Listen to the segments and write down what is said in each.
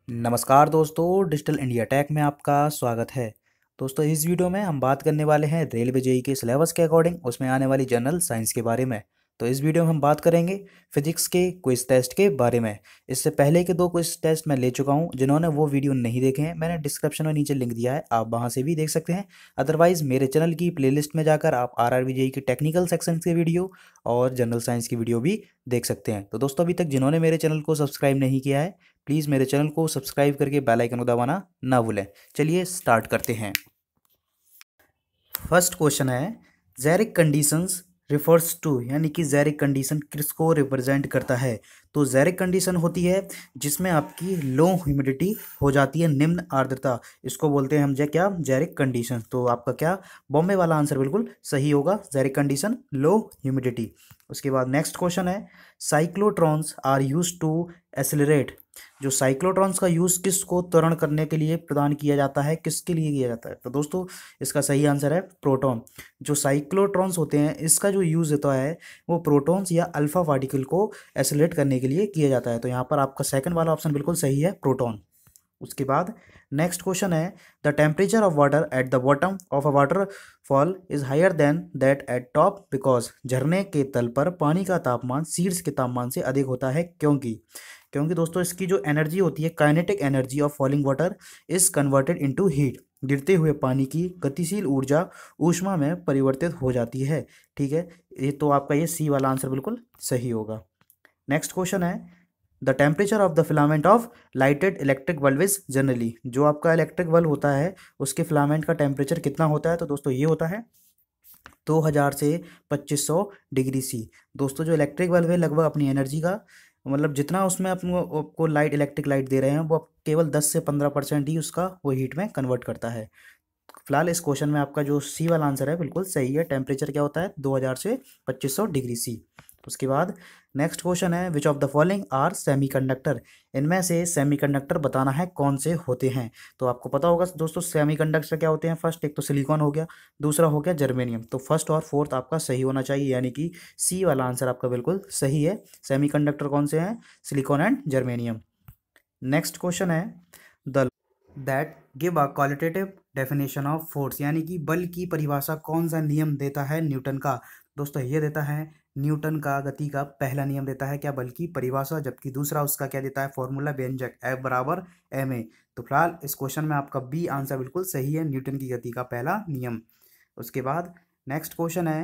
नमस्कार दोस्तों, digital India take में आपका स्वागत है। दोस्तों, इस वीडियो में हम बात करने वाले हैं रेलवे जेईई के सिलेबस के अकॉर्डिंग उसमें आने वाली जनरल साइंस के बारे में। तो इस वीडियो में हम बात करेंगे फिजिक्स के क्विज टेस्ट के बारे में। इससे पहले के 2 क्विज टेस्ट मैं ले चुका हूं। जिन्होंने वो वीडियो नहीं देखे हैं, मैंने डिस्क्रिप्शन में नीचे लिंक दिया है, आप वहां से भी देख सकते हैं। अदरवाइज मेरे चैनल की प्लेलिस्ट में जाकर आप आरआरबी जेईई की टेक्निकल सेक्शन के वीडियो और जनरल साइंस की वीडियो भी देख सकते हैं। तो दोस्तों, अभी तक जिन्होंने मेरे चैनल को सब्सक्राइब नहीं किया है, प्लीज़ मेरे चैनल को सब्सक्राइब करके बेल आइकन को दबाना ना भूलें। चलिए स्टार्ट करते हैं। फर्स्ट क्वेश्चन है, जेरिक कंडीशंस रिफर्स टू, यानी कि जेरिक कंडीशन किसको रिप्रेजेंट करता है। तो जेरिक कंडीशन होती है जिसमें आपकी लो ह्यूमिडिटी हो जाती है, निम्न आर्द्रता, इसको बोलते हैं हम क्या, जेरिक कंडीशन। तो आपका क्या बॉम्बे वाला आंसर बिल्कुल सही होगा, जेरिक कंडीशन लो ह्यूमिडिटी। उसके बाद नेक्स्ट क्वेश्चन है, साइक्लोट्रॉन्स आर यूज टू एसिलरेट। जो साइक्लोट्रॉन्स का यूज़ किसको त्वरण करने के लिए प्रदान किया जाता है, किसके लिए किया जाता है। तो दोस्तों, इसका सही आंसर है प्रोटॉन। जो साइक्लोट्रॉन्स होते हैं, इसका जो यूज़ होता है वो प्रोटॉन्स या अल्फा पार्टिकल को एसिलेट करने के लिए किया जाता है। तो यहाँ पर आपका सेकंड वाला ऑप्शन बिल्कुल सही है, प्रोटॉन। उसके बाद नेक्स्ट क्वेश्चन है, the temperature of water at the bottom of a waterfall is higher than that at top because. झरने के तल पर पानी का तापमान शीर्ष के तापमान से अधिक होता है, क्योंकि दोस्तों इसकी जो एनर्जी होती है, kinetic energy of falling water is converted into heat. गिरते हुए पानी की गतिशील ऊर्जा ऊष्मा में परिवर्तित हो जाती है। ठीक है, ये तो आपका ये सी वाला आंसर बिल्कुल सही होगा। नेक्स्ट क्वेश्चन है, the temperature of the filament of lighted electric bulb is generally. जो आपका इलेक्ट्रिक बल्ब होता है उसके फिलामेंट का टेम्परेचर कितना होता है। तो दोस्तों ये होता है 2000 से 2500 डिग्री सी। दोस्तों, जो इलेक्ट्रिक बल्ब है लगभग अपनी एनर्जी का, मतलब जितना उसमें आपको लाइट, इलेक्ट्रिक लाइट दे रहे हैं, वो केवल 10 से 15% ही उसका वो हीट में कन्वर्ट करता है। फिलहाल इस क्वेश्चन में आपका जो सी वाला आंसर है बिल्कुल सही है। टेम्परेचर क्या होता है, 2000 से 2500 डिग्री सी। उसके बाद नेक्स्ट क्वेश्चन है, which of the following are semiconductor. इनमें से सेमीकंडक्टर बताना है कौन से होते हैं। तो आपको पता होगा दोस्तों सेमीकंडक्टर क्या होते हैं। फर्स्ट एक तो सिलिकॉन हो गया, दूसरा हो गया जर्मेनियम। तो फर्स्ट और फोर्थ आपका सही होना चाहिए, यानी कि सी वाला आंसर आपका बिल्कुल सही है। सेमीकंडक्टर कौन से हैं, silicon and germanium. Next question है, the that give a qualitative definition of force, यानी कि बल की परिभाषा कौन सा नियम देता है, न्यूटन का। दोस्तों ये देता है न्यूटन का गति का पहला नियम देता है क्या, बल की परिभाषा। जबकि दूसरा उसका क्या देता है, फॉर्मूला व्यंजक F बराबर ma। तो फिलहाल इस क्वेश्चन में आपका बी आंसर बिल्कुल सही है, न्यूटन की गति का पहला नियम। उसके बाद नेक्स्ट क्वेश्चन है,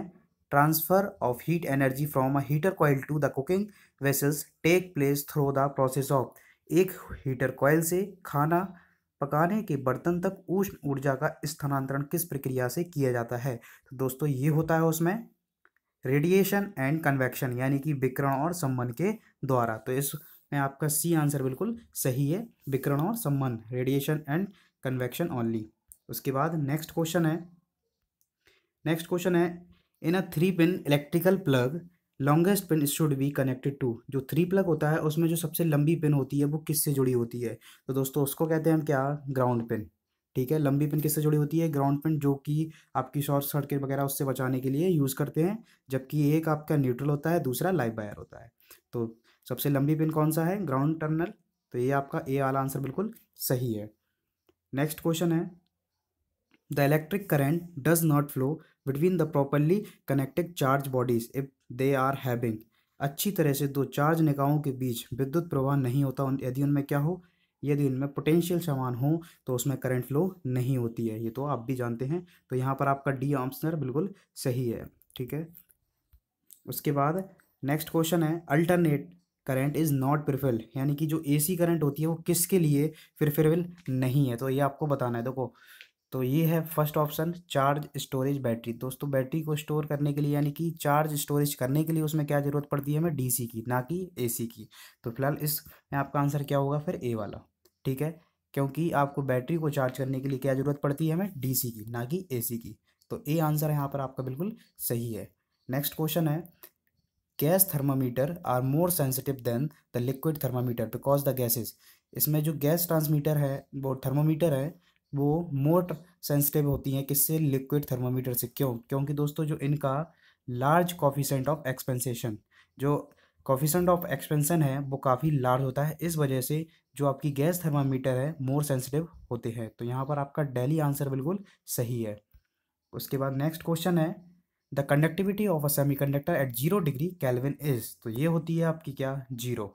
transfer of heat energy from a heater coil to the cooking vessels take place through the process of. एक हीटर कॉइल से खाना पकाने के बर्तन तक उष्ण ऊर्जा का स्थानांतरण किस प्रक्रिया से किया जाता है। तो दोस्तों ये होता है उसमें रेडिएशन एंड कन्वेक्शन, यानी कि विकिरण और संवहन के द्वारा। तो इसमें आपका सी आंसर बिल्कुल सही है, विकिरण और संवहन, रेडिएशन एंड कन्वेक्शन ओनली। उसके बाद नेक्स्ट क्वेश्चन है, in a 3 pin electrical plug longest pin should be connected to. जो 3 प्लग होता है उसमें जो सबसे लंबी पिन होती है वो किससे जुड़ी होती है। तो दोस्तों उसको कहते हैं हम क्या, ग्राउंड पिन। ठीक है, लंबी पिन किससे जुड़ी होती है, ग्राउंड पिन, जो कि आपकी शॉर्ट सर्किट वगैरह उससे बचाने के लिए यूज़ करते हैं। जबकि एक आपका न्यूट्रल होता है, दूसरा लाइव वायर होता है। तो सबसे लंबी पिन कौन सा है, ग्राउंड टर्मिनल। तो ये आपका ए वाला आंसर बिल्कुल सही है। नेक्स्ट क्वेश्चन है, the electric current does not flow between the properly connected charge bodies if they are having. अच्छी तरह से दो चार्ज निकायों के बीच विद्युत प्रवाह नहीं होता यदि उनमें क्या हो, यदि उनमें पोटेंशियल समान हो तो उसमें करंट फ्लो नहीं होती है। ये तो आप भी जानते हैं। तो यहाँ पर आपका डी आंसर बिल्कुल सही है। ठीक है, उसके बाद नेक्स्ट क्वेश्चन है, alternate current is not preferable, यानी कि जो एसी करंट होती है वो किसके लिए प्रिफरेबल नहीं है। तो ये आपको बताना है। देखो, तो ये है first option, charge storage battery. दोस्तों बैटरी को स्टोर करने के लिए, यानी कि चार्ज स्टोरेज करने के लिए उसमें क्या ज़रूरत पड़ती है, हमें डीसी की, ना कि एसी की। तो फिलहाल इसमें आपका आंसर क्या होगा फिर, ए वाला। ठीक है, क्योंकि आपको बैटरी को चार्ज करने के लिए क्या ज़रूरत पड़ती है, हमें डीसी की, ना कि एसी की। तो ए आंसर यहाँ पर आपका बिल्कुल सही है। नेक्स्ट क्वेश्चन है, gas thermometer are more sensitive than the liquid thermometer because the gases. इसमें जो गैस ट्रांसमीटर है, वो थर्मामीटर है, वो मोर सेंसिटिव होती हैं किससे, लिक्विड थर्मामीटर से। क्योंकि दोस्तों जो इनका लार्ज कॉफिशेंट ऑफ एक्सपेंसेशन, जो कॉफिशेंट ऑफ एक्सपेंशन है वो काफ़ी लार्ज होता है, इस वजह से जो आपकी गैस थर्मामीटर है मोर सेंसिटिव होते हैं। तो यहाँ पर आपका डेली आंसर बिल्कुल सही है। उसके बाद नेक्स्ट क्वेश्चन है the conductivity of a semiconductor at 0 degree kelvin is. तो ये होती है आपकी क्या, 0।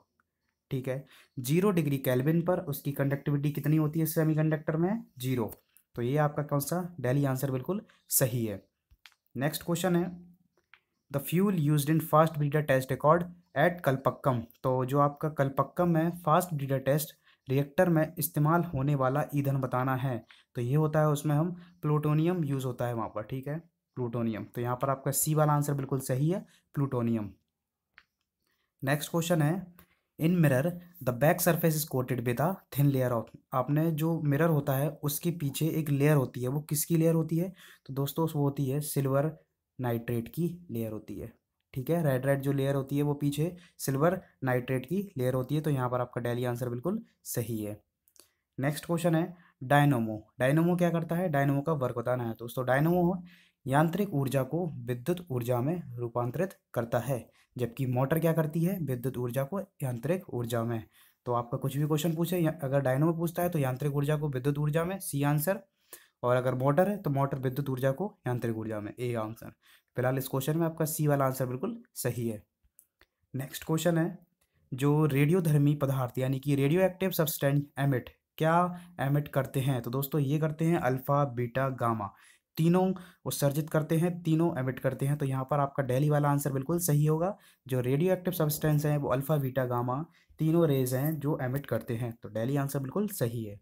ठीक है, 0 डिग्री केल्विन पर उसकी कंडक्टिविटी कितनी होती है सेमीकंडक्टर में, 0। तो ये आपका कौन सा डेली आंसर बिल्कुल सही है। नेक्स्ट क्वेश्चन है the fuel used in fast breeder test record at Kalpakkam. तो जो आपका कलपक्कम है फास्ट ब्रीडर टेस्ट रिएक्टर में इस्तेमाल होने वाला ईंधन बताना है। तो ये होता है उसमें हम प्लूटोनियम यूज़ होता है वहाँ पर। ठीक है, प्लूटोनियम। तो यहाँ पर आपका सी वाला आंसर बिल्कुल सही है, प्लूटोनियम। नेक्स्ट क्वेश्चन है इन mirror the back surface is coated with a thin layer of. आपने जो मिरर होता है उसके पीछे एक लेयर होती है, वो किसकी लेयर होती है, तो दोस्तों वो होती है सिल्वर नाइट्रेट की लेयर होती है। ठीक है, रेड रेड जो लेयर होती है वो पीछे सिल्वर नाइट्रेट की लेयर होती है। तो यहाँ पर आपका डेली आंसर बिल्कुल सही है। नेक्स्ट क्वेश्चन है डायनोमो। डायनोमो क्या करता है, डायनोमो का वर्क बताना है दोस्तों। डायनोमो यांत्रिक ऊर्जा को विद्युत ऊर्जा में रूपांतरित करता है, जबकि मोटर क्या करती है, विद्युत ऊर्जा को यांत्रिक ऊर्जा में। तो आपका कुछ भी क्वेश्चन पूछे अगर डायनोमो पूछता है तो यांत्रिक ऊर्जा को विद्युत ऊर्जा में, सी आंसर। और अगर मोटर है तो मोटर विद्युत ऊर्जा को यांत्रिक ऊर्जा में, ए आंसर। फिलहाल इस क्वेश्चन में आपका सी वाला आंसर बिल्कुल सही है। नेक्स्ट क्वेश्चन है जो रेडियोधर्मी पदार्थ यानी कि रेडियो एक्टिव सब्सटेंस एमिट क्या एमिट करते हैं, तो दोस्तों ये करते हैं अल्फा बीटा गामा, तीनों उत्सर्जित करते हैं, तीनों एमिट करते हैं। तो यहाँ पर आपका डेली वाला आंसर बिल्कुल सही होगा। जो रेडियो एक्टिव सब्सटेंस है वो अल्फा बीटा गामा तीनों रेज हैं जो एमिट करते हैं। तो डेली आंसर बिल्कुल सही है।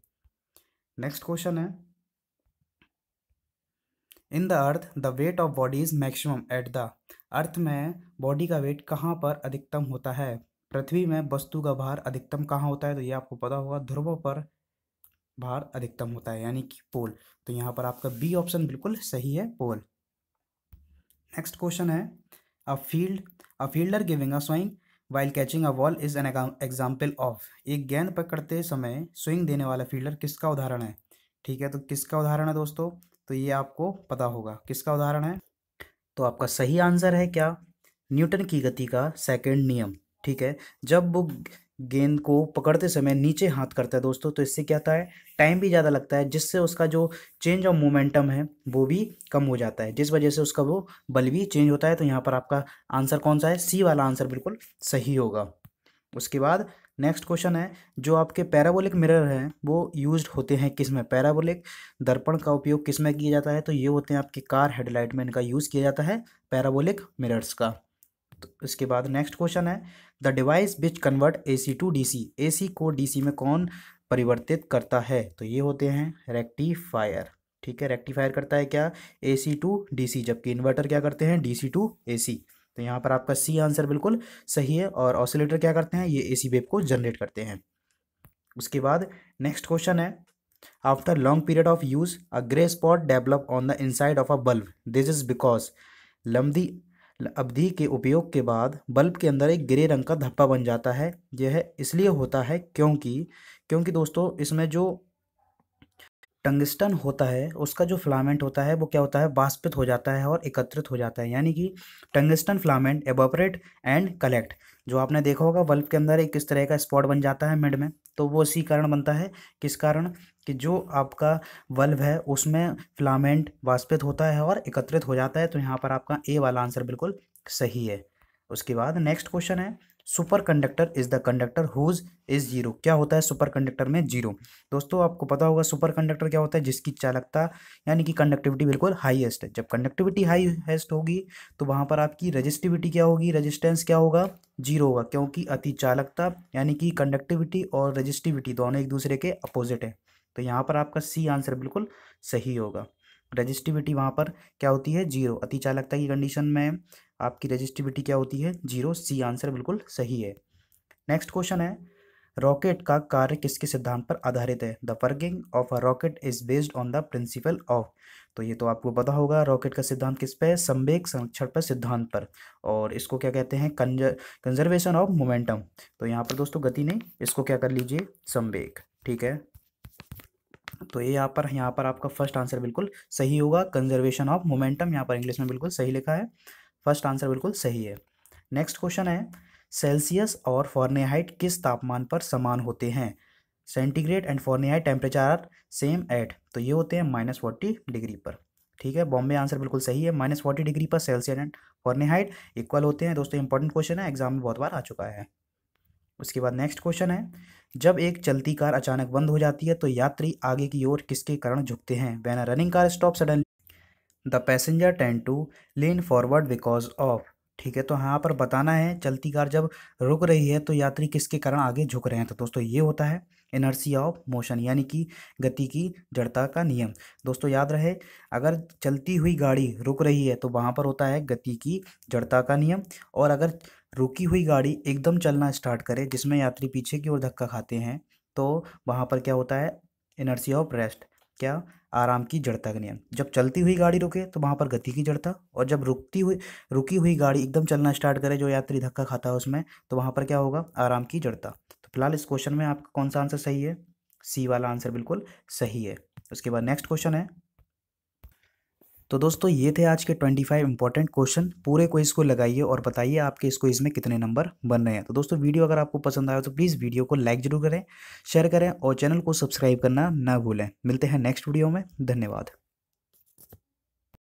नेक्स्ट क्वेश्चन है in the earth the weight of body is maximum at the. अर्थ में बॉडी का वेट कहाँ पर अधिकतम होता है, पृथ्वी में वस्तु का भार अधिकतम कहाँ होता है, तो ये आपको पता होगा, ध्रुवों पर भार अधिकतम होता है यानी कि पोल। तो यहाँ पर आपका बी ऑप्शन बिल्कुल सही है, पोल। नेक्स्ट क्वेश्चन है a fielder giving a swing while catching a ball is an example of. एक गेंद पकड़ते समय स्विंग देने वाला फील्डर किसका उदाहरण है। ठीक है, तो किसका उदाहरण है दोस्तों, तो ये आपको पता होगा किसका उदाहरण है। तो आपका सही आंसर है क्या, न्यूटन की गति का सेकंड नियम। ठीक है, जब वो गेंद को पकड़ते समय नीचे हाथ करता है दोस्तों तो इससे क्या होता है, टाइम भी ज़्यादा लगता है, जिससे उसका जो चेंज ऑफ मोमेंटम है वो भी कम हो जाता है, जिस वजह से उसका वो बल भी चेंज होता है। तो यहाँ पर आपका आंसर कौन सा है, सी वाला आंसर बिल्कुल सही होगा। उसके बाद नेक्स्ट क्वेश्चन है जो आपके पैराबोलिक मिरर हैं वो यूज्ड होते हैं किस में, पैराबोलिक दर्पण का उपयोग किस में किया जाता है, तो ये होते हैं आपके कार हेडलाइट में इनका यूज़ किया जाता है, पैराबोलिक मिरर्स का। तो इसके बाद नेक्स्ट क्वेश्चन है the device which convert AC to DC. AC को डीसी में कौन परिवर्तित करता है, तो ये होते हैं रेक्टिफायर। ठीक है, रेक्टिफायर करता है क्या, एसी टू डीसी, जबकि इन्वर्टर क्या करते हैं, डीसी टू एसी। तो यहाँ पर आपका सी आंसर बिल्कुल सही है। और ऑसिलेटर क्या करते हैं, ये एसी वेव को जनरेट करते हैं। उसके बाद नेक्स्ट क्वेश्चन है after long period of use a grey spot develop on the inside of a bulb, this is because. लंबी अवधि के उपयोग के बाद बल्ब के अंदर एक ग्रे रंग का धब्बा बन जाता है। यह इसलिए होता है क्योंकि दोस्तों इसमें जो टंगस्टन होता है उसका जो फिलामेंट होता है वो क्या होता है, वाष्पित हो जाता है और एकत्रित हो जाता है, यानी कि tungsten filament evaporate and collect. जो आपने देखा होगा बल्ब के अंदर एक किस तरह का स्पॉट बन जाता है मिड में, तो वो इसी कारण बनता है, किस कारण, कि जो आपका बल्ब है उसमें फिलामेंट वाष्पित होता है और एकत्रित हो जाता है। तो यहाँ पर आपका ए वाला आंसर बिल्कुल सही है। उसके बाद नेक्स्ट क्वेश्चन है super conductor is the conductor whose is zero. क्या होता है सुपर कंडक्टर में, जीरो। दोस्तों आपको पता होगा सुपर कंडक्टर क्या होता है, जिसकी चालकता यानी कि कंडक्टिविटी बिल्कुल हाईएस्ट है। जब कंडक्टिविटी हाईएस्ट होगी तो वहाँ पर आपकी रजिस्टिविटी क्या होगी, रेजिस्टेंस क्या होगा, जीरो होगा, क्योंकि अति चालकता यानी कि कंडक्टिविटी और रजिस्टिविटी दोनों एक दूसरे के अपोजिट है। तो यहाँ पर आपका सी आंसर बिल्कुल सही होगा। रजिस्टिविटी वहाँ पर क्या होती है, जीरो। अति चालकता की कंडीशन में आपकी रजिस्टिविटी क्या होती है, जीरो। सी आंसर बिल्कुल सही है। नेक्स्ट क्वेश्चन है रॉकेट का कार्य किसके सिद्धांत पर आधारित है, the working of a rocket is based on the principle of. तो ये तो आपको पता होगा रॉकेट का सिद्धांत किस पे है, संवेग संरक्षण पर सिद्धांत पर। और इसको क्या कहते हैं, कंजर्वेशन ऑफ मोमेंटम। तो यहाँ पर दोस्तों गति नहीं, इसको क्या कर लीजिए, संवेग। ठीक है, तो ये यहाँ पर आपका फर्स्ट आंसर बिल्कुल सही होगा, कंजर्वेशन ऑफ मोमेंटम। यहाँ पर इंग्लिश में बिल्कुल सही लिखा है, फर्स्ट आंसर बिल्कुल सही है। नेक्स्ट क्वेश्चन है सेल्सियस और फ़ारेनहाइट किस तापमान पर समान होते हैं, centigrade and Fahrenheit temperature are same at, तो ये होते हैं -40 डिग्री पर। ठीक है, बॉम्बे आंसर बिल्कुल सही है। -40 डिग्री पर सेल्सियस एंड फ़ारेनहाइट इक्वल होते हैं। दोस्तों इंपॉर्टेंट क्वेश्चन है, एग्जाम में बहुत बार आ चुका है। उसके बाद नेक्स्ट क्वेश्चन है, जब एक चलती कार अचानक बंद हो जाती है तो यात्री आगे की ओर किसके कारण झुकते हैं? When a running car stop suddenly the passenger tend to lean forward because of. ठीक है, तो यहाँ पर बताना है चलती कार जब रुक रही है तो यात्री किसके कारण आगे झुक रहे हैं। तो दोस्तों ये होता है इनर्शिया ऑफ मोशन, यानी कि गति की जड़ता का नियम। दोस्तों याद रहे, अगर चलती हुई गाड़ी रुक रही है तो वहाँ पर होता है गति की जड़ता का नियम, और अगर रुकी हुई गाड़ी एकदम चलना स्टार्ट करे जिसमें यात्री पीछे की ओर धक्का खाते हैं तो वहाँ पर क्या होता है इनर्शिया ऑफ रेस्ट, क्या, आराम की जड़ता का नियम। जब चलती हुई गाड़ी रुके तो वहाँ पर गति की जड़ता, और जब रुकी हुई गाड़ी एकदम चलना स्टार्ट करे जो यात्री धक्का खाता है उसमें, तो वहाँ पर क्या होगा, आराम की जड़ता। तो फिलहाल इस क्वेश्चन में आपका कौन सा आंसर सही है? सी वाला आंसर बिल्कुल सही है। उसके बाद नेक्स्ट क्वेश्चन है, तो दोस्तों ये थे आज के 25 इंपॉर्टेंट क्वेश्चन। पूरे क्विज को लगाइए और बताइए आपके इस क्विज में कितने नंबर बन रहे हैं। तो दोस्तों वीडियो अगर आपको पसंद आया तो प्लीज़ वीडियो को लाइक जरूर करें, शेयर करें और चैनल को सब्सक्राइब करना ना भूलें। मिलते हैं नेक्स्ट वीडियो में, धन्यवाद।